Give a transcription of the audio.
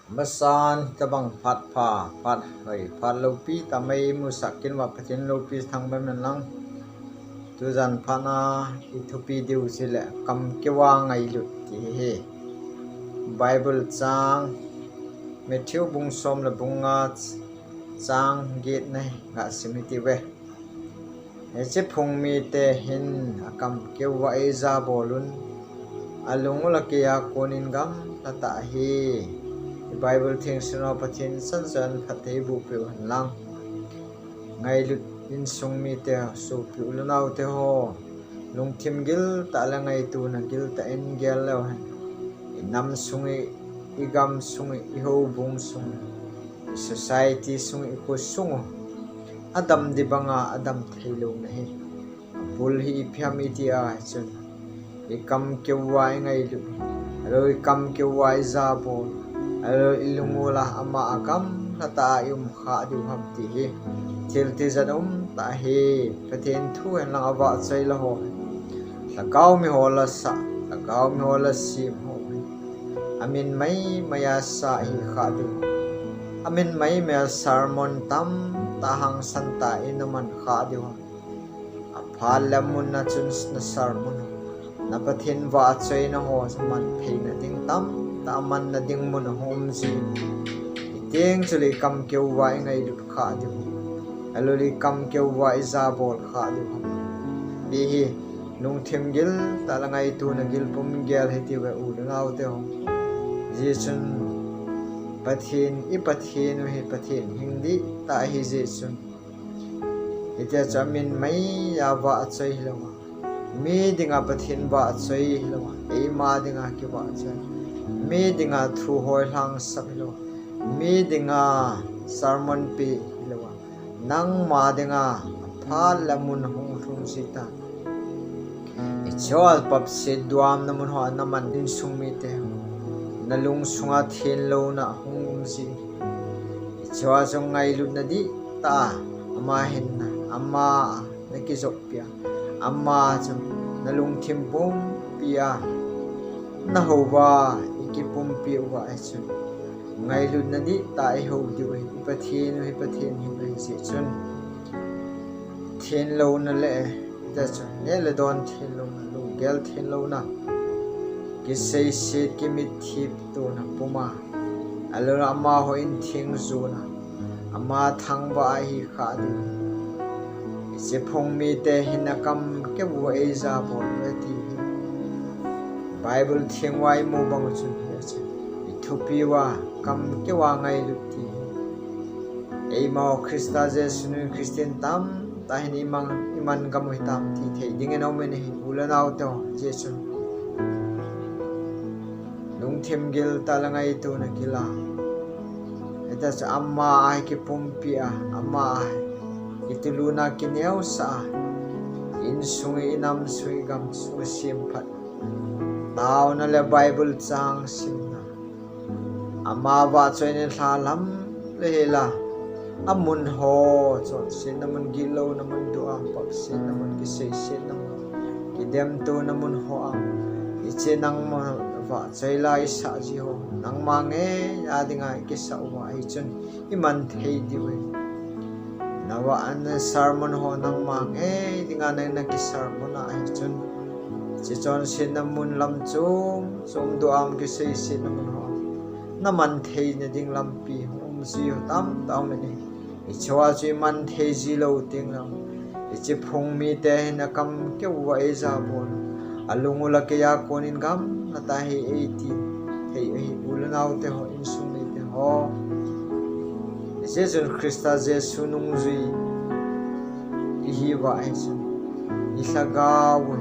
Masan tabang phat hoi phat lopi tamai musakin wa patin lopi thang bam nan lang tu zan phana ithupi diu sile kam kewa ngai lut ti he Bible chang Matthew bung som la bunga chang gate nai ga simiti we he che phung mi te hin akam kewa e za bolun alung la ke ya konin gam ta hi Bible things no pathin san san phatei bu pe han lang ngai lut in sung mi te su pi ulanau te ho lung thim gil ta la ngai tu na gil ta en gel lo han nam sungi igam sungi iho bung sung society sungi ko sungo adam di banga adam thailo na hi bul hi phiam iti a chun ikam kewai ngai lu roi kam kewai za bo alo ilungula ama akam nata yum kha du ham ti hi thil ti zanum ta hi pathen thu en lang awa chai la ho la kaw mi ho la sa la kaw mi ho la sim ho amin mai maya sa hi kha du amin mai me sermon tam ta hang san ta inaman kha du a phal lamun na chun na sermon na pathen wa chai na ho man thei na ding tam ta man na ding mun hom si teng chuli kam keu wai ngai lut kha du aloli kam keu wai za bol kha du bi hi lung them gil ta la ngai tu na gil pum gel heti we u ngau te ho ji chun pathin I pathin hi pathin hindi ta hi ji chun ite chamin mai ya wa chai lawa me dinga pathin wa chai lawa ei ma dinga ki wa chai me dinga thu hoi hlang sak lo me dinga sermon pi lo nang ma dinga phal lamun hung thung sita ichol pap se duam namun ho naman din sumi te nalung sunga thin lo na hung si ichwa song ngai lu na di ta ama hin na ama nakizopya ama chum nalung thimpum pia na ho wa ikipum pi wa achun ngai lu na di ta I ho di we pathin hi si chun thin lo na le da chun ne le don thin lo na lu gel thin lo na ki sei se ki mi thip to na puma alora ma ho in thing zu na ama thang ba hi kha du se phong mi te hinakam ke wo e za bo ti Bible thing wai mo bang chu ya ithupi wa kam ke wa ngai lu ti ei ma Krista Jesus nu Christian tam ta hin iman gam wi tam ti thei ding en omen hi ulanau to Jesus lung thim gil ta la ngai tu na kila eta cha amma ai ki pumpia amma ituluna kineu sa in sungi inam sui gam su sim phat tao na le Bible chang sim na ama wa choi ne thalam le hela amun ho chon sin namun gilo namun duam pap sin namun ki sei sin namun ki dem tu namun ho am iche nang ma wa chai lai sa ji ho nang ma nge ya dinga ki sa wa I chun iman thei di we nawa an sermon ho nang ma nge dinga na ki sermon na I chun chi chon sin namun lam chum duam ki sei sin namun ho naman thei na ding lampi hom si tam taw me ni ichwa chi man thei ji lo ting lam ichi phung mi te na kam ke wa e za bon alungula ke ya konin gam na ta hi 18 thei hi ulanau te ho in sum mi te ho Jesus Christa Jesus nung zui hi wa ai chu isaga we